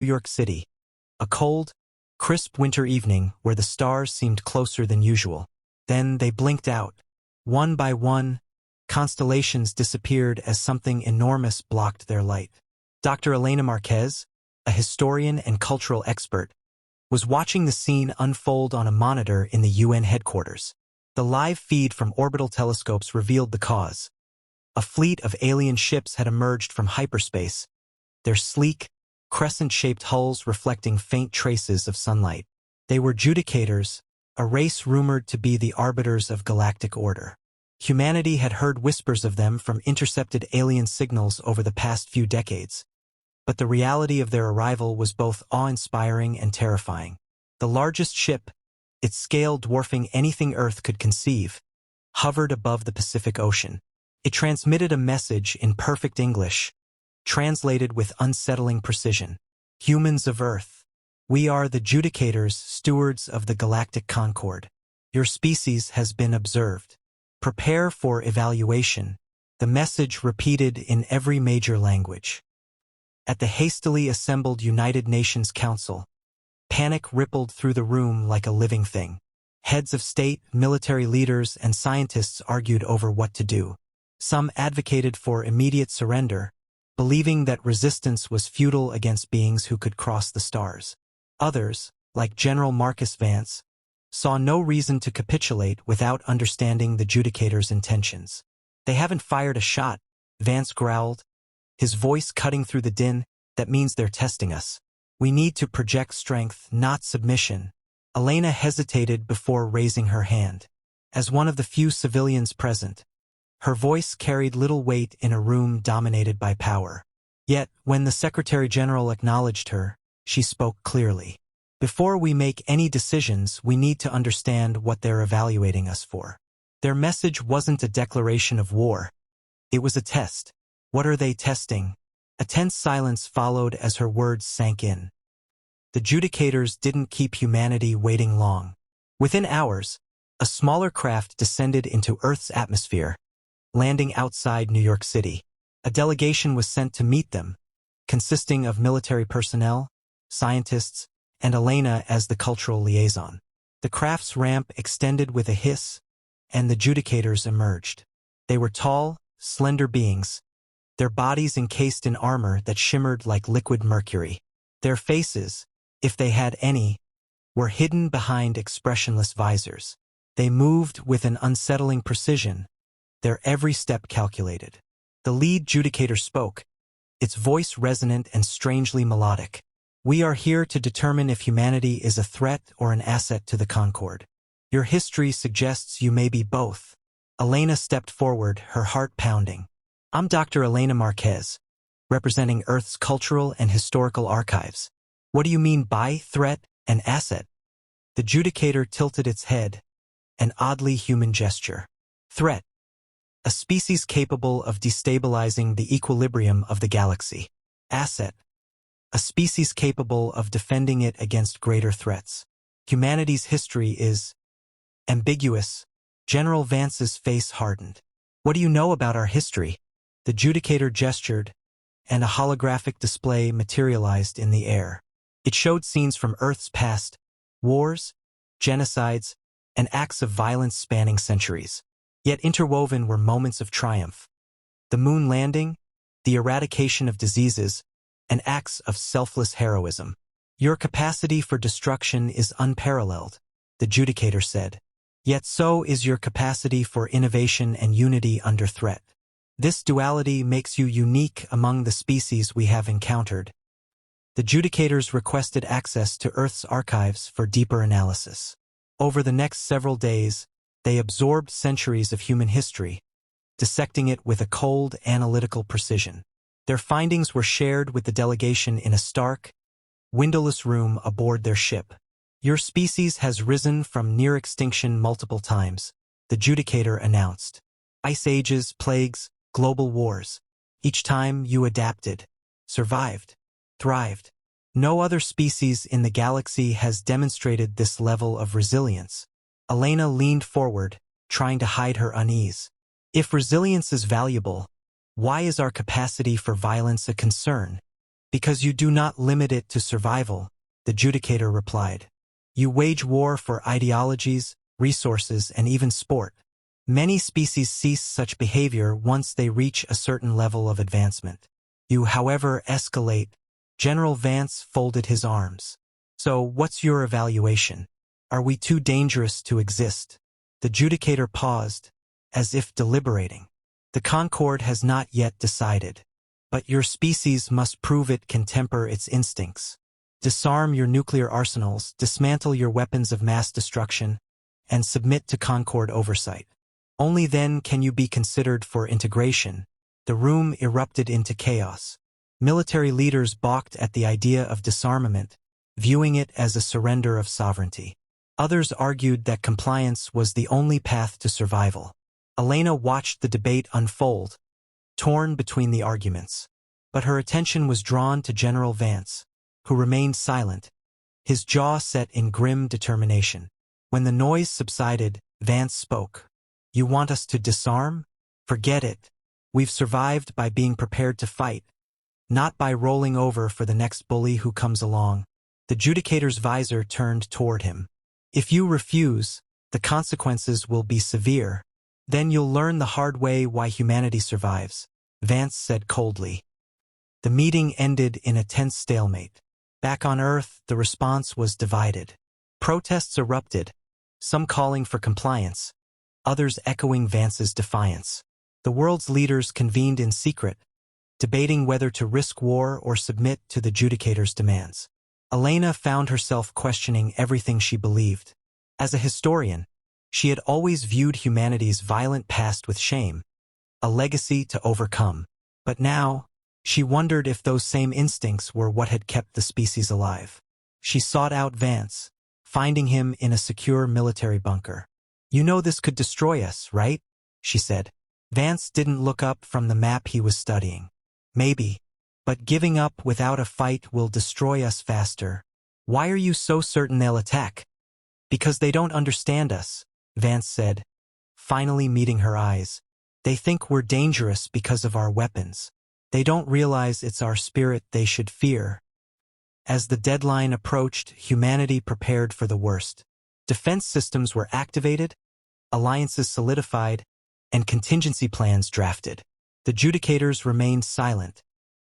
New York City. A cold, crisp winter evening where the stars seemed closer than usual. Then they blinked out. One by one, constellations disappeared as something enormous blocked their light. Dr. Elena Marquez, a historian and cultural expert, was watching the scene unfold on a monitor in the UN headquarters. The live feed from orbital telescopes revealed the cause. A fleet of alien ships had emerged from hyperspace, their sleek, crescent-shaped hulls reflecting faint traces of sunlight. They were judicators, a race rumored to be the arbiters of galactic order. Humanity had heard whispers of them from intercepted alien signals over the past few decades. But the reality of their arrival was both awe-inspiring and terrifying. The largest ship, its scale dwarfing anything Earth could conceive, hovered above the Pacific Ocean. It transmitted a message in perfect English, translated with unsettling precision. Humans of Earth, we are the judicators, stewards of the galactic concord. Your species has been observed. Prepare for evaluation, the message repeated in every major language. At the hastily assembled United Nations Council, panic rippled through the room like a living thing. Heads of state, military leaders, and scientists argued over what to do. Some advocated for immediate surrender, believing that resistance was futile against beings who could cross the stars. Others, like General Marcus Vance, saw no reason to capitulate without understanding the judicators' intentions. They haven't fired a shot, Vance growled, his voice cutting through the din. That means they're testing us. We need to project strength, not submission. Elena hesitated before raising her hand. As one of the few civilians present, her voice carried little weight in a room dominated by power. Yet, when the Secretary General acknowledged her, she spoke clearly. Before we make any decisions, we need to understand what they're evaluating us for. Their message wasn't a declaration of war. It was a test. What are they testing? A tense silence followed as her words sank in. The judicators didn't keep humanity waiting long. Within hours, a smaller craft descended into Earth's atmosphere, landing outside New York City. A delegation was sent to meet them, consisting of military personnel, scientists, and Elena as the cultural liaison. The craft's ramp extended with a hiss, and the judicators emerged. They were tall, slender beings, their bodies encased in armor that shimmered like liquid mercury. Their faces, if they had any, were hidden behind expressionless visors. They moved with an unsettling precision, their every step calculated. The lead judicator spoke, its voice resonant and strangely melodic. We are here to determine if humanity is a threat or an asset to the Concord. Your history suggests you may be both. Elena stepped forward, her heart pounding. I'm Dr. Elena Marquez, representing Earth's cultural and historical archives. What do you mean by threat and asset? The judicator tilted its head, an oddly human gesture. Threat. A species capable of destabilizing the equilibrium of the galaxy. Asset. A species capable of defending it against greater threats. Humanity's history is ambiguous. General Vance's face hardened. What do you know about our history? The judicator gestured, and a holographic display materialized in the air. It showed scenes from Earth's past, wars, genocides, and acts of violence spanning centuries. Yet interwoven were moments of triumph. The moon landing, the eradication of diseases, and acts of selfless heroism. Your capacity for destruction is unparalleled, the judicator said. Yet so is your capacity for innovation and unity under threat. This duality makes you unique among the species we have encountered. The judicators requested access to Earth's archives for deeper analysis. Over the next several days, they absorbed centuries of human history, dissecting it with a cold, analytical precision. Their findings were shared with the delegation in a stark, windowless room aboard their ship. Your species has risen from near extinction multiple times, the judicator announced. Ice ages, plagues, global wars. Each time you adapted, survived, thrived. No other species in the galaxy has demonstrated this level of resilience. Elena leaned forward, trying to hide her unease. If resilience is valuable, why is our capacity for violence a concern? Because you do not limit it to survival, the Judicator replied. You wage war for ideologies, resources, and even sport. Many species cease such behavior once they reach a certain level of advancement. You, however, escalate. General Vance folded his arms. So, what's your evaluation? Are we too dangerous to exist? The Judicator paused, as if deliberating. The Concord has not yet decided. But your species must prove it can temper its instincts. Disarm your nuclear arsenals, dismantle your weapons of mass destruction, and submit to Concord oversight. Only then can you be considered for integration. The room erupted into chaos. Military leaders balked at the idea of disarmament, viewing it as a surrender of sovereignty. Others argued that compliance was the only path to survival. Elena watched the debate unfold, torn between the arguments. But her attention was drawn to General Vance, who remained silent, his jaw set in grim determination. When the noise subsided, Vance spoke. You want us to disarm? Forget it. We've survived by being prepared to fight, not by rolling over for the next bully who comes along. The Judicator's visor turned toward him. If you refuse, the consequences will be severe. Then you'll learn the hard way why humanity survives, Vance said coldly. The meeting ended in a tense stalemate. Back on Earth, the response was divided. Protests erupted, some calling for compliance, others echoing Vance's defiance. The world's leaders convened in secret, debating whether to risk war or submit to the Judicator's demands. Elena found herself questioning everything she believed. As a historian, she had always viewed humanity's violent past with shame, a legacy to overcome. But now, she wondered if those same instincts were what had kept the species alive. She sought out Vance, finding him in a secure military bunker. You know this could destroy us, right? She said. Vance didn't look up from the map he was studying. Maybe, but giving up without a fight will destroy us faster. Why are you so certain they'll attack? Because they don't understand us, Vance said, finally meeting her eyes. They think we're dangerous because of our weapons. They don't realize it's our spirit they should fear. As the deadline approached, humanity prepared for the worst. Defense systems were activated, alliances solidified, and contingency plans drafted. The Judicators remained silent,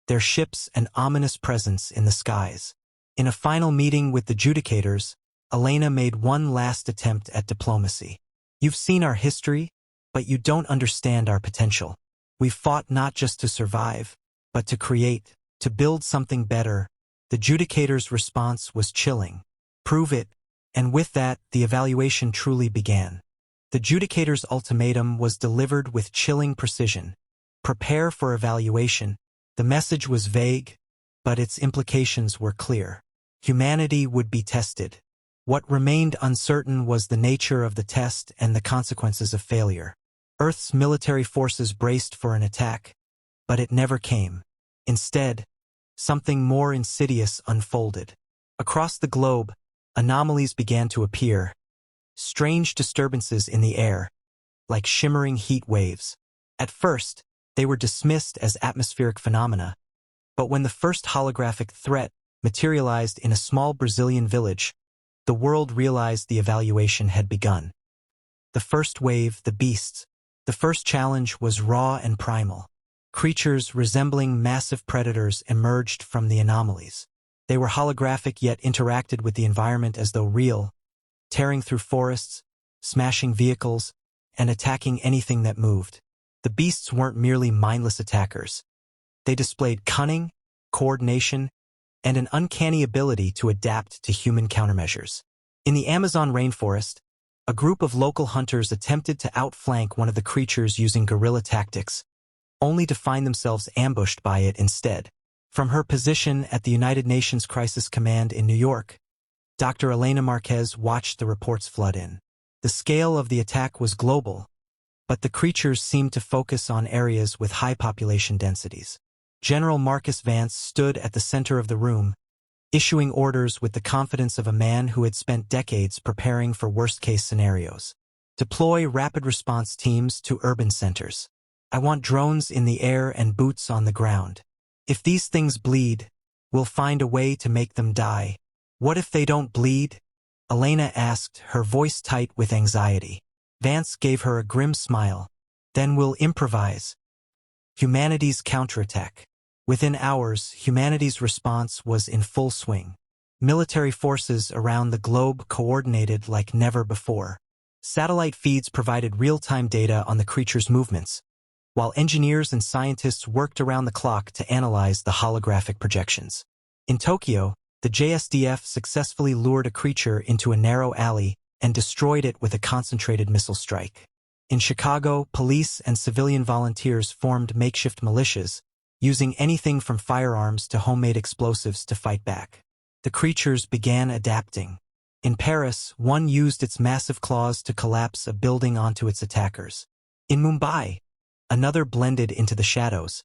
their ships an ominous presence in the skies. In a final meeting with the Judicators, Elena made one last attempt at diplomacy. You've seen our history, but you don't understand our potential. We've fought not just to survive, but to create, to build something better. The Judicators' response was chilling. Prove it, and with that, the evaluation truly began. The Judicators' ultimatum was delivered with chilling precision. Prepare for evaluation. The message was vague, but its implications were clear. Humanity would be tested. What remained uncertain was the nature of the test and the consequences of failure. Earth's military forces braced for an attack, but it never came. Instead, something more insidious unfolded. Across the globe, anomalies began to appear, strange disturbances in the air, like shimmering heat waves. At first, they were dismissed as atmospheric phenomena, but when the first holographic threat materialized in a small Brazilian village, the world realized the evaluation had begun. The first wave, the beasts. The first challenge was raw and primal. Creatures resembling massive predators emerged from the anomalies. They were holographic yet interacted with the environment as though real, tearing through forests, smashing vehicles, and attacking anything that moved. The beasts weren't merely mindless attackers. They displayed cunning, coordination, and an uncanny ability to adapt to human countermeasures. In the Amazon rainforest, a group of local hunters attempted to outflank one of the creatures using guerrilla tactics, only to find themselves ambushed by it instead. From her position at the United Nations Crisis Command in New York, Dr. Elena Marquez watched the reports flood in. The scale of the attack was global, but the creatures seemed to focus on areas with high population densities. General Marcus Vance stood at the center of the room, issuing orders with the confidence of a man who had spent decades preparing for worst-case scenarios. Deploy rapid response teams to urban centers. I want drones in the air and boots on the ground. If these things bleed, We'll find a way to make them die. What if they don't bleed? Elena asked, her voice tight with anxiety. Vance gave her a grim smile. Then we'll improvise. Humanity's counterattack. Within hours, humanity's response was in full swing. Military forces around the globe coordinated like never before. Satellite feeds provided real-time data on the creature's movements, while engineers and scientists worked around the clock to analyze the holographic projections. In Tokyo, the JSDF successfully lured a creature into a narrow alley and destroyed it with a concentrated missile strike. In Chicago, police and civilian volunteers formed makeshift militias, using anything from firearms to homemade explosives to fight back. The creatures began adapting. In Paris, one used its massive claws to collapse a building onto its attackers. In Mumbai, another blended into the shadows,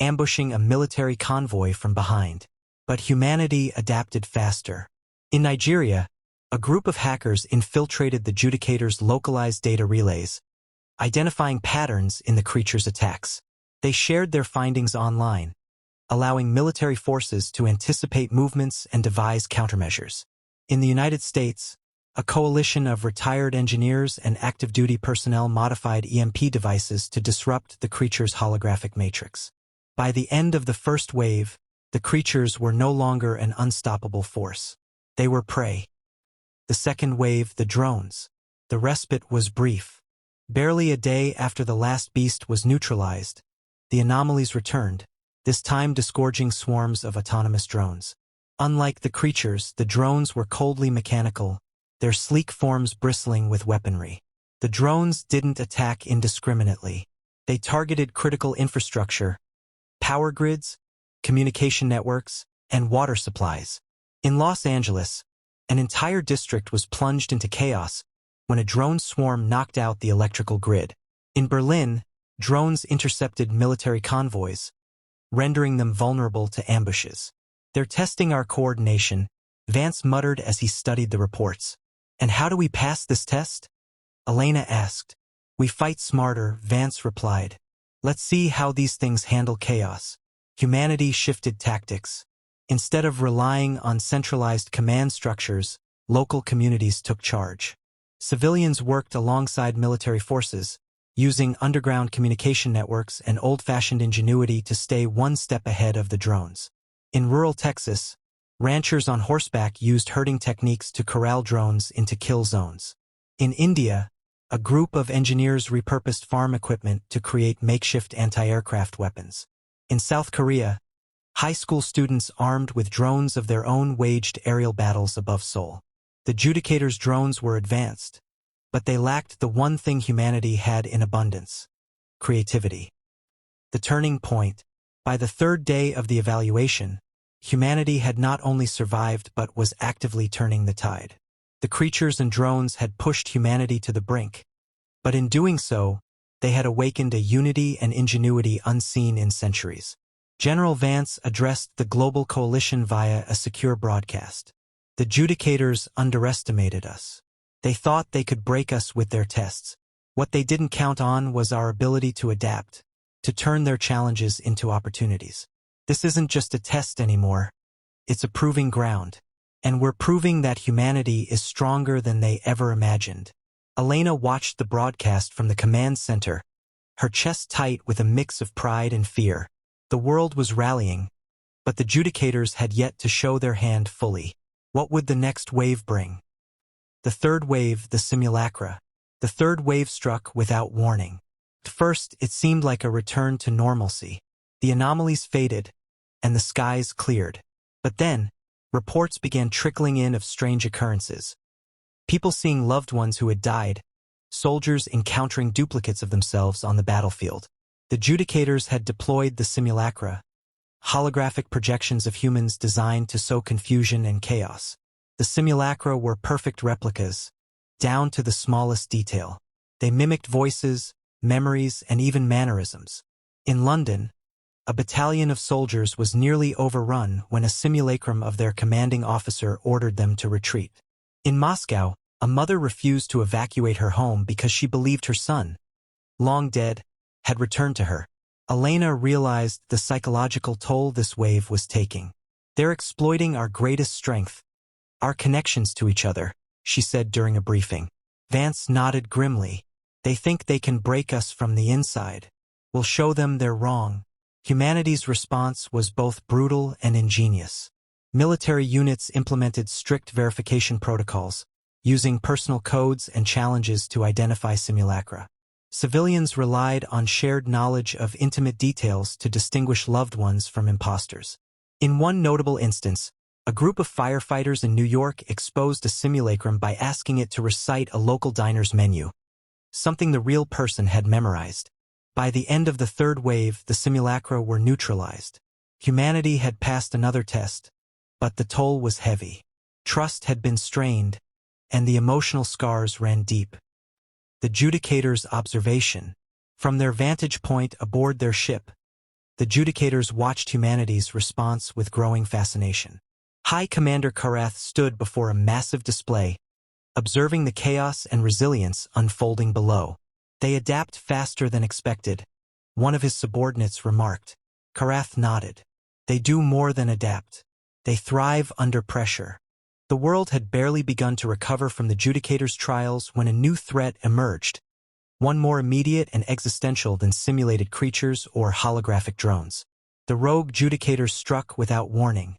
ambushing a military convoy from behind. But humanity adapted faster. In Nigeria, a group of hackers infiltrated the Judicator's localized data relays, identifying patterns in the creature's attacks. They shared their findings online, allowing military forces to anticipate movements and devise countermeasures. In the United States, a coalition of retired engineers and active-duty personnel modified EMP devices to disrupt the creature's holographic matrix. By the end of the first wave, the creatures were no longer an unstoppable force. They were prey. The second wave, the drones. The respite was brief. Barely a day after the last beast was neutralized, the anomalies returned, this time disgorging swarms of autonomous drones. Unlike the creatures, the drones were coldly mechanical, their sleek forms bristling with weaponry. The drones didn't attack indiscriminately. They targeted critical infrastructure, power grids, communication networks, and water supplies. In Los Angeles, an entire district was plunged into chaos when a drone swarm knocked out the electrical grid. In Berlin, drones intercepted military convoys, rendering them vulnerable to ambushes. "They're testing our coordination," Vance muttered as he studied the reports. "And how do we pass this test?" Elena asked. "We fight smarter," Vance replied. "Let's see how these things handle chaos." Humanity shifted tactics. Instead of relying on centralized command structures, local communities took charge. Civilians worked alongside military forces, using underground communication networks and old-fashioned ingenuity to stay one step ahead of the drones. In rural Texas, ranchers on horseback used herding techniques to corral drones into kill zones. In India, a group of engineers repurposed farm equipment to create makeshift anti-aircraft weapons. In South Korea, high school students armed with drones of their own waged aerial battles above Seoul. The Judicator's drones were advanced, but they lacked the one thing humanity had in abundance: creativity. The turning point. By the third day of the evaluation, humanity had not only survived but was actively turning the tide. The creatures and drones had pushed humanity to the brink, but in doing so, they had awakened a unity and ingenuity unseen in centuries. General Vance addressed the global coalition via a secure broadcast. "The Judicators underestimated us. They thought they could break us with their tests. What they didn't count on was our ability to adapt, to turn their challenges into opportunities. This isn't just a test anymore. It's a proving ground. And we're proving that humanity is stronger than they ever imagined." Elena watched the broadcast from the command center, her chest tight with a mix of pride and fear. The world was rallying, but the Judicators had yet to show their hand fully. What would the next wave bring? The third wave, the simulacra. The third wave struck without warning. At first, it seemed like a return to normalcy. The anomalies faded, and the skies cleared. But then, reports began trickling in of strange occurrences. People seeing loved ones who had died, soldiers encountering duplicates of themselves on the battlefield. The Judicators had deployed the simulacra, holographic projections of humans designed to sow confusion and chaos. The simulacra were perfect replicas, down to the smallest detail. They mimicked voices, memories, and even mannerisms. In London, a battalion of soldiers was nearly overrun when a simulacrum of their commanding officer ordered them to retreat. In Moscow, a mother refused to evacuate her home because she believed her son, long dead, had returned to her. Elena realized the psychological toll this wave was taking. They're exploiting our greatest strength, our connections to each other, she said during a briefing. Vance nodded grimly. They think they can break us from the inside. We'll show them they're wrong. Humanity's response was both brutal and ingenious. Military units implemented strict verification protocols, using personal codes and challenges to identify simulacra. Civilians relied on shared knowledge of intimate details to distinguish loved ones from imposters. In one notable instance, a group of firefighters in New York exposed a simulacrum by asking it to recite a local diner's menu, something the real person had memorized. By the end of the third wave, the simulacra were neutralized. Humanity had passed another test, but the toll was heavy. Trust had been strained, and the emotional scars ran deep. The Judicator's observation. From their vantage point aboard their ship, the Judicators watched humanity's response with growing fascination. High Commander Karath stood before a massive display, observing the chaos and resilience unfolding below. They adapt faster than expected, one of his subordinates remarked. Karath nodded. They do more than adapt. They thrive under pressure. The world had barely begun to recover from the Judicator's trials when a new threat emerged, one more immediate and existential than simulated creatures or holographic drones. The rogue Judicators struck without warning,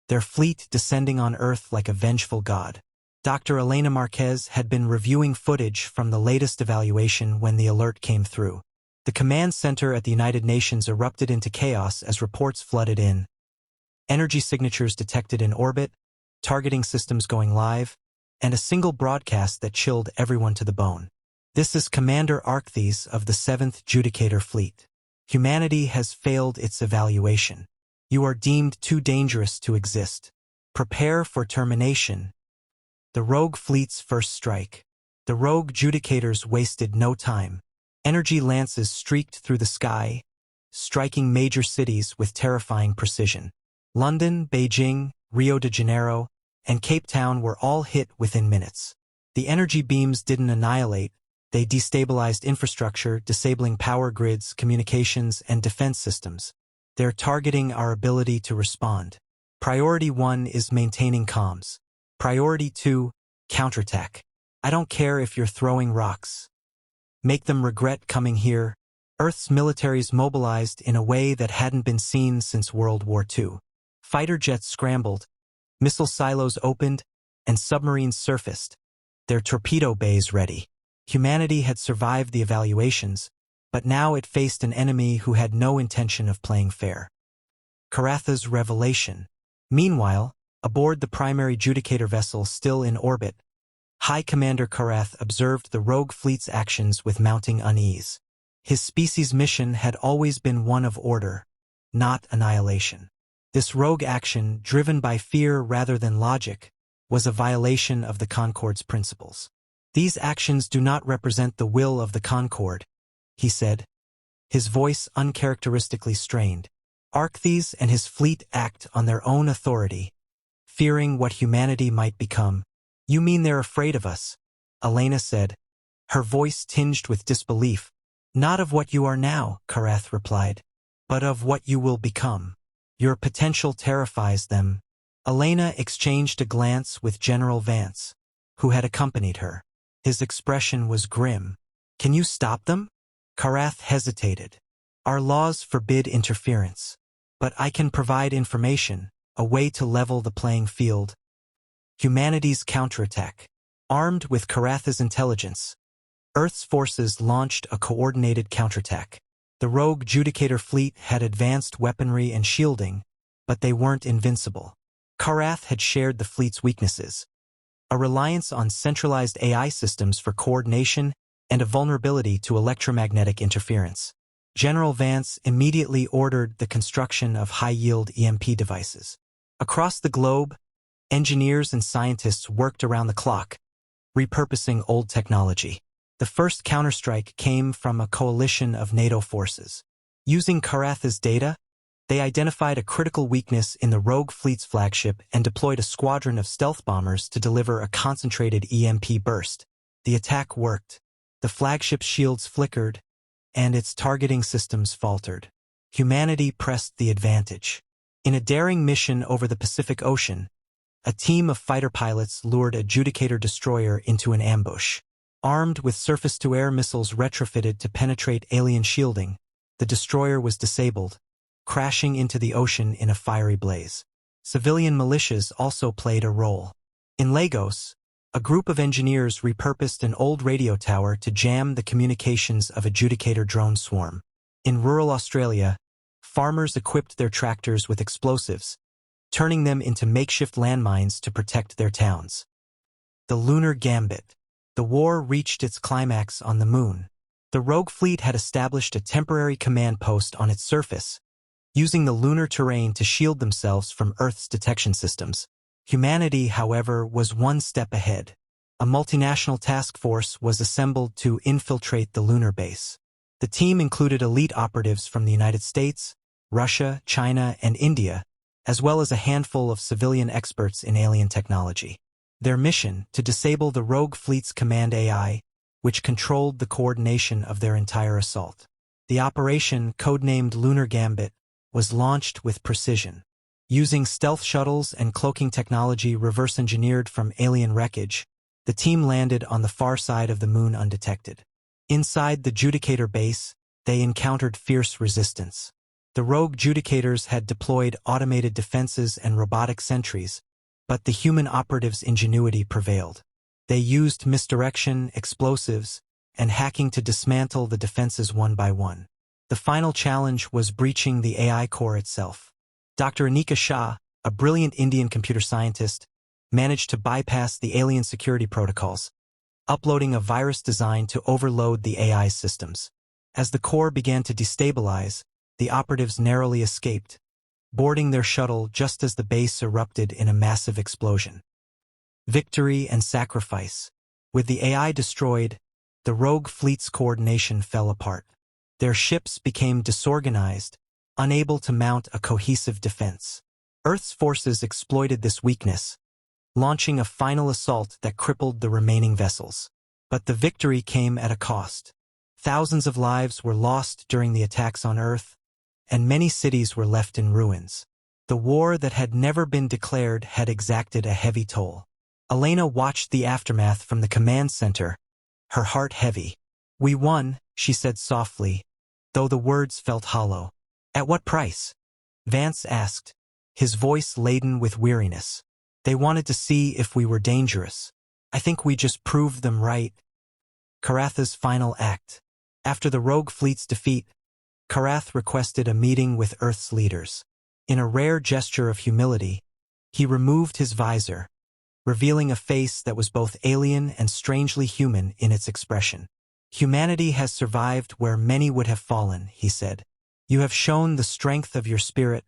their fleet descending on Earth like a vengeful god. Dr. Elena Marquez had been reviewing footage from the latest evaluation when the alert came through. The command center at the United Nations erupted into chaos as reports flooded in. Energy signatures detected in orbit, targeting systems going live, and a single broadcast that chilled everyone to the bone. This is Commander Arkthes of the 7th Judicator Fleet. Humanity has failed its evaluation. You are deemed too dangerous to exist. Prepare for termination. The rogue fleet's first strike. The rogue Judicators wasted no time. Energy lances streaked through the sky, striking major cities with terrifying precision. London, Beijing, Rio de Janeiro, and Cape Town were all hit within minutes. The energy beams didn't annihilate, they destabilized infrastructure, disabling power grids, communications, and defense systems. They're targeting our ability to respond. Priority 1 is maintaining comms. Priority 2, counterattack. I don't care if you're throwing rocks. Make them regret coming here. Earth's militaries mobilized in a way that hadn't been seen since World War II. Fighter jets scrambled, missile silos opened, and submarines surfaced, their torpedo bays ready. Humanity had survived the evaluations, but now it faced an enemy who had no intention of playing fair. Karatha's revelation. Meanwhile, aboard the primary Judicator vessel still in orbit, High Commander Karath observed the rogue fleet's actions with mounting unease. His species' mission had always been one of order, not annihilation. This rogue action, driven by fear rather than logic, was a violation of the Concord's principles. These actions do not represent the will of the Concord, he said, his voice uncharacteristically strained. Arkthes and his fleet act on their own authority, fearing what humanity might become. You mean they're afraid of us? Elena said, her voice tinged with disbelief. Not of what you are now, Karath replied, but of what you will become. Your potential terrifies them. Elena exchanged a glance with General Vance, who had accompanied her. His expression was grim. Can you stop them? Karath hesitated. Our laws forbid interference. But I can provide information, a way to level the playing field. Humanity's counterattack. Armed with Karatha's intelligence, Earth's forces launched a coordinated counterattack. The rogue Judicator fleet had advanced weaponry and shielding, but they weren't invincible. Karath had shared the fleet's weaknesses. A reliance on centralized AI systems for coordination and a vulnerability to electromagnetic interference. General Vance immediately ordered the construction of high-yield EMP devices. Across the globe, engineers and scientists worked around the clock, repurposing old technology. The first counterstrike came from a coalition of NATO forces. Using Karatha's data, they identified a critical weakness in the rogue fleet's flagship and deployed a squadron of stealth bombers to deliver a concentrated EMP burst. The attack worked. The flagship's shields flickered, and its targeting systems faltered. Humanity pressed the advantage. In a daring mission over the Pacific Ocean, a team of fighter pilots lured a Judicator destroyer into an ambush. Armed with surface-to-air missiles retrofitted to penetrate alien shielding, the destroyer was disabled, crashing into the ocean in a fiery blaze. Civilian militias also played a role. In Lagos, a group of engineers repurposed an old radio tower to jam the communications of a Judicator drone swarm. In rural Australia, farmers equipped their tractors with explosives, turning them into makeshift landmines to protect their towns. The Lunar Gambit. The war reached its climax on the Moon. The rogue fleet had established a temporary command post on its surface, using the lunar terrain to shield themselves from Earth's detection systems. Humanity, however, was one step ahead. A multinational task force was assembled to infiltrate the lunar base. The team included elite operatives from the United States, Russia, China, and India, as well as a handful of civilian experts in alien technology. Their mission, to disable the rogue fleet's command AI, which controlled the coordination of their entire assault. The operation, codenamed Lunar Gambit, was launched with precision. Using stealth shuttles and cloaking technology reverse-engineered from alien wreckage, the team landed on the far side of the Moon undetected. Inside the Judicator base, they encountered fierce resistance. The rogue Judicators had deployed automated defenses and robotic sentries, but the human operatives' ingenuity prevailed. They used misdirection, explosives, and hacking to dismantle the defenses one by one. The final challenge was breaching the AI core itself. Dr. Anika Shah, a brilliant Indian computer scientist, managed to bypass the alien security protocols, uploading a virus designed to overload the AI systems. As the core began to destabilize, the operatives narrowly escaped, boarding their shuttle just as the base erupted in a massive explosion. Victory and sacrifice. With the AI destroyed, the rogue fleet's coordination fell apart. Their ships became disorganized, unable to mount a cohesive defense. Earth's forces exploited this weakness, launching a final assault that crippled the remaining vessels. But the victory came at a cost. Thousands of lives were lost during the attacks on Earth, and many cities were left in ruins. The war that had never been declared had exacted a heavy toll. Elena watched the aftermath from the command center, her heart heavy. "We won," she said softly, though the words felt hollow. "At what price?" Vance asked, his voice laden with weariness. "They wanted to see if we were dangerous. I think we just proved them right." Karatha's final act. After the rogue fleet's defeat, Karath requested a meeting with Earth's leaders. In a rare gesture of humility, he removed his visor, revealing a face that was both alien and strangely human in its expression. "Humanity has survived where many would have fallen," he said. "You have shown the strength of your spirit,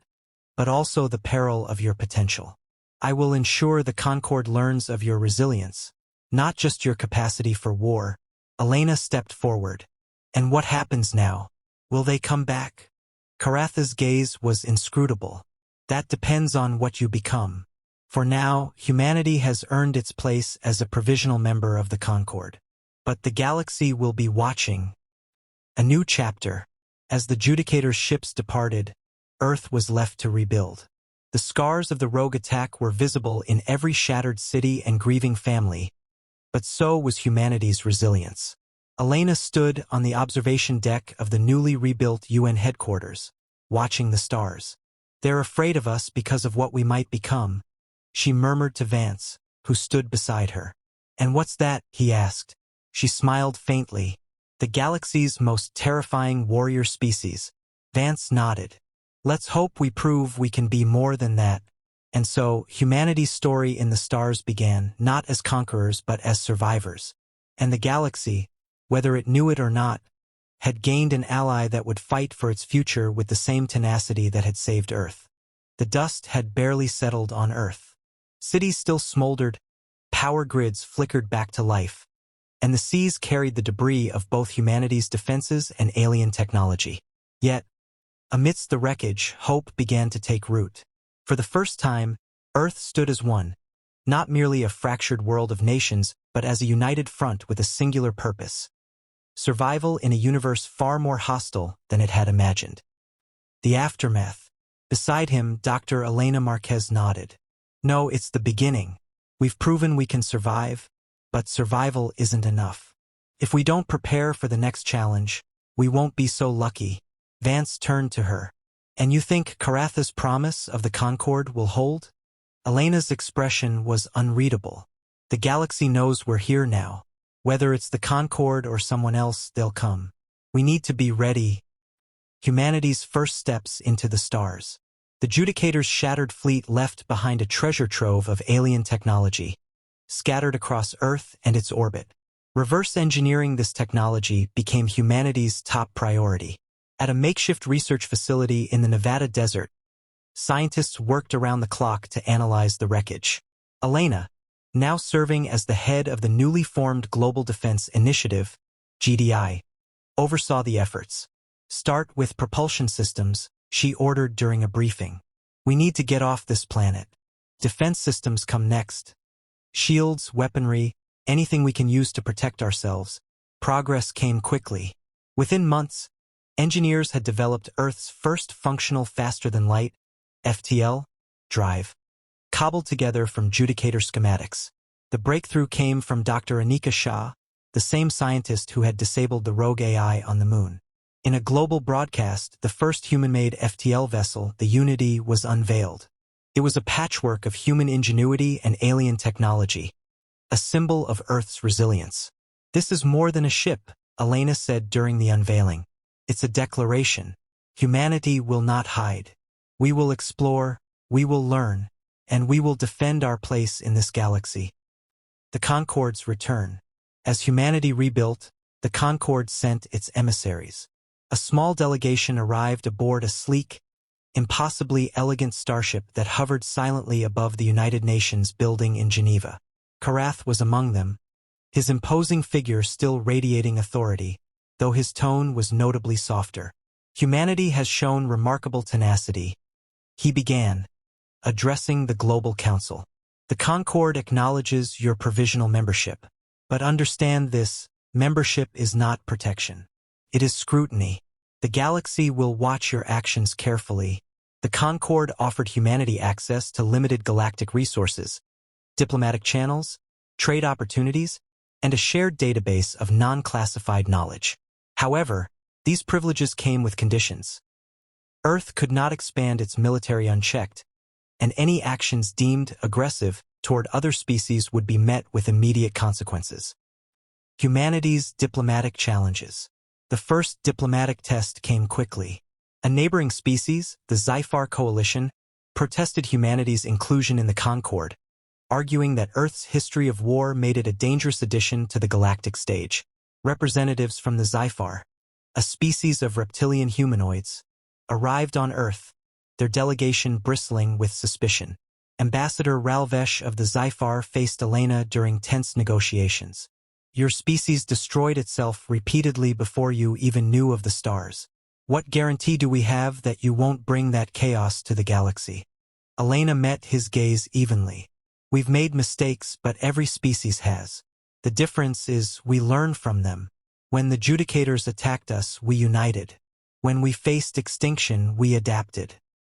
but also the peril of your potential. I will ensure the Concord learns of your resilience, not just your capacity for war." Elena stepped forward. "And what happens now? Will they come back?" Karatha's gaze was inscrutable. "That depends on what you become. For now, humanity has earned its place as a provisional member of the Concord. But the galaxy will be watching." A new chapter. As the Judicator's ships departed, Earth was left to rebuild. The scars of the rogue attack were visible in every shattered city and grieving family, but so was humanity's resilience. Elena stood on the observation deck of the newly rebuilt UN headquarters, watching the stars. "They're afraid of us because of what we might become," she murmured to Vance, who stood beside her. "And what's that?" he asked. She smiled faintly. "The galaxy's most terrifying warrior species." Vance nodded. "Let's hope we prove we can be more than that." And so, humanity's story in the stars began, not as conquerors but as survivors. And the galaxy, whether it knew it or not, had gained an ally that would fight for its future with the same tenacity that had saved Earth. The dust had barely settled on Earth. Cities still smoldered, power grids flickered back to life, and the seas carried the debris of both humanity's defenses and alien technology. Yet, amidst the wreckage, hope began to take root. For the first time, Earth stood as one, not merely a fractured world of nations, but as a united front with a singular purpose: survival in a universe far more hostile than it had imagined. The aftermath. Beside him, Dr. Elena Marquez nodded. No, it's the beginning. We've proven we can survive, but survival isn't enough. If we don't prepare for the next challenge, we won't be so lucky. Vance turned to her. And you think Karatha's promise of the Concord will hold? Elena's expression was unreadable. The galaxy knows we're here now. Whether it's the Concord or someone else, they'll come. We need to be ready. Humanity's first steps into the stars. The Judicator's shattered fleet left behind a treasure trove of alien technology, scattered across Earth and its orbit. Reverse engineering this technology became humanity's top priority. At a makeshift research facility in the Nevada desert, scientists worked around the clock to analyze the wreckage. Elena, now serving as the head of the newly formed Global Defense Initiative, GDI, oversaw the efforts. Start with propulsion systems, she ordered during a briefing. We need to get off this planet. Defense systems come next. Shields, weaponry, anything we can use to protect ourselves. Progress came quickly. Within months, engineers had developed Earth's first functional faster-than-light, FTL, drive, cobbled together from Judicator schematics. The breakthrough came from Dr. Anika Shah, the same scientist who had disabled the rogue AI on the moon. In a global broadcast, the first human-made FTL vessel, the Unity, was unveiled. It was a patchwork of human ingenuity and alien technology, a symbol of Earth's resilience. This is more than a ship, Elena said during the unveiling. It's a declaration. Humanity will not hide. We will explore, we will learn, and we will defend our place in this galaxy. The Concord's return. As humanity rebuilt, the Concorde sent its emissaries. A small delegation arrived aboard a sleek, impossibly elegant starship that hovered silently above the United Nations building in Geneva. Karath was among them, his imposing figure still radiating authority, though his tone was notably softer. Humanity has shown remarkable tenacity, he began, addressing the Global Council. The Concord acknowledges your provisional membership, but understand this, membership is not protection. It is scrutiny. The galaxy will watch your actions carefully. The Concord offered humanity access to limited galactic resources, diplomatic channels, trade opportunities, and a shared database of non-classified knowledge. However, these privileges came with conditions. Earth could not expand its military unchecked, and any actions deemed aggressive toward other species would be met with immediate consequences. Humanity's diplomatic challenges. The first diplomatic test came quickly. A neighboring species, the Zyphar Coalition, protested humanity's inclusion in the Concord, arguing that Earth's history of war made it a dangerous addition to the galactic stage. Representatives from the Zyphar, a species of reptilian humanoids, arrived on Earth, their delegation bristling with suspicion. Ambassador Ralvesh of the Zyphar faced Elena during tense negotiations. Your species destroyed itself repeatedly before you even knew of the stars. What guarantee do we have that you won't bring that chaos to the galaxy? Elena met his gaze evenly. We've made mistakes, but every species has. The difference is we learn from them. When the Judicators attacked us, we united. When we faced extinction, we adapted.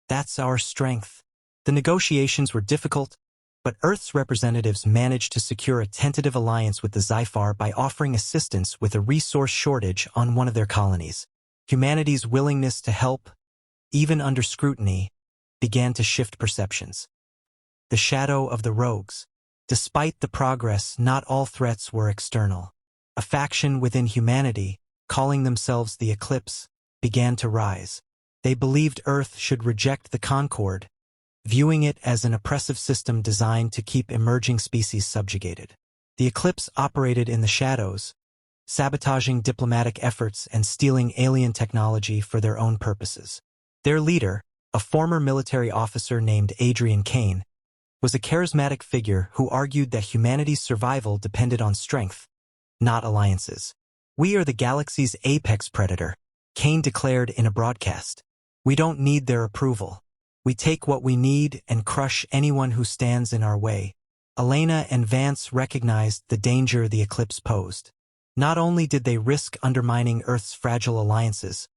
That's our strength. The negotiations were difficult, but Earth's representatives managed to secure a tentative alliance with the Zyphar by offering assistance with a resource shortage on one of their colonies. Humanity's willingness to help, even under scrutiny, began to shift perceptions. The shadow of the rogues. Despite the progress, not all threats were external. A faction within humanity, calling themselves the Eclipse, began to rise. They believed Earth should reject the Concord, viewing it as an oppressive system designed to keep emerging species subjugated. The Eclipse operated in the shadows, sabotaging diplomatic efforts and stealing alien technology for their own purposes. Their leader, a former military officer named Adrian Kane, was a charismatic figure who argued that humanity's survival depended on strength, not alliances. We are the galaxy's apex predator, Kane declared in a broadcast. We don't need their approval. We take what we need and crush anyone who stands in our way. Elena and Vance recognized the danger the Eclipse posed. Not only did they risk undermining Earth's fragile alliances,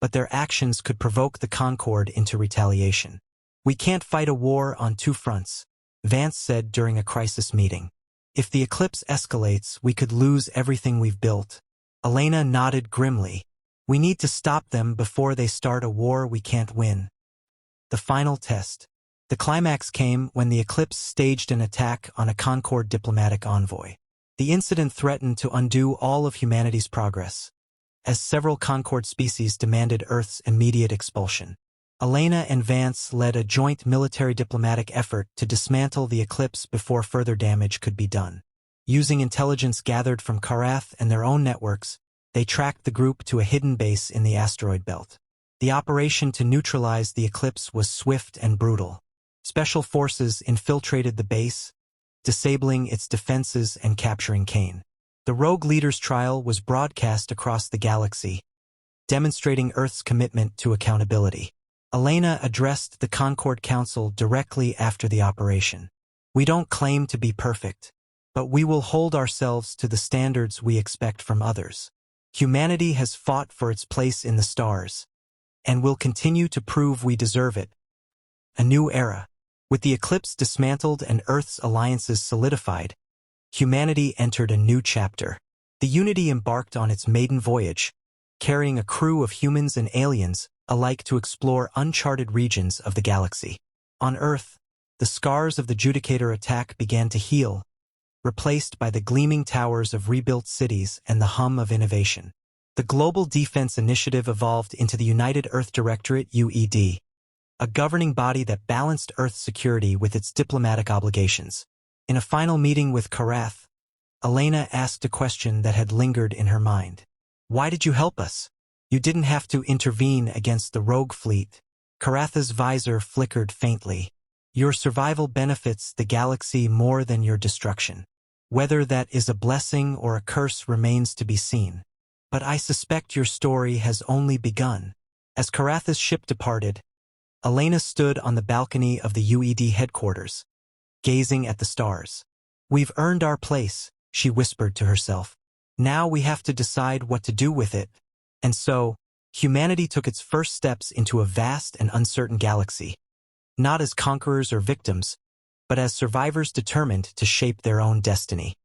but their actions could provoke the Concord into retaliation. "We can't fight a war on two fronts," Vance said during a crisis meeting. "If the eclipse escalates, we could lose everything we've built." Elena nodded grimly. "We need to stop them before they start a war we can't win." The final test. The climax came when the eclipse staged an attack on a Concord diplomatic envoy. The incident threatened to undo all of humanity's progress, as several Concord species demanded Earth's immediate expulsion. Elena and Vance led a joint military diplomatic effort to dismantle the eclipse before further damage could be done. Using intelligence gathered from Karath and their own networks, they tracked the group to a hidden base in the asteroid belt. The operation to neutralize the eclipse was swift and brutal. Special forces infiltrated the base, disabling its defenses and capturing Kane. The rogue leader's trial was broadcast across the galaxy, demonstrating Earth's commitment to accountability. Elena addressed the Concord Council directly after the operation. "We don't claim to be perfect, but we will hold ourselves to the standards we expect from others. Humanity has fought for its place in the stars, and will continue to prove we deserve it." A new era. With the eclipse dismantled and Earth's alliances solidified, humanity entered a new chapter. The Unity embarked on its maiden voyage, carrying a crew of humans and aliens alike to explore uncharted regions of the galaxy. On Earth, the scars of the Judicator attack began to heal, replaced by the gleaming towers of rebuilt cities and the hum of innovation. The Global Defense Initiative evolved into the United Earth Directorate (UED), a governing body that balanced Earth's security with its diplomatic obligations. In a final meeting with Karath, Elena asked a question that had lingered in her mind. "Why did you help us? You didn't have to intervene against the rogue fleet." Karath's visor flickered faintly. "Your survival benefits the galaxy more than your destruction. Whether that is a blessing or a curse remains to be seen. But I suspect your story has only begun." As Karath's ship departed, Elena stood on the balcony of the UED headquarters, gazing at the stars. "We've earned our place," she whispered to herself. "Now we have to decide what to do with it." And so, humanity took its first steps into a vast and uncertain galaxy, not as conquerors or victims, but as survivors determined to shape their own destiny.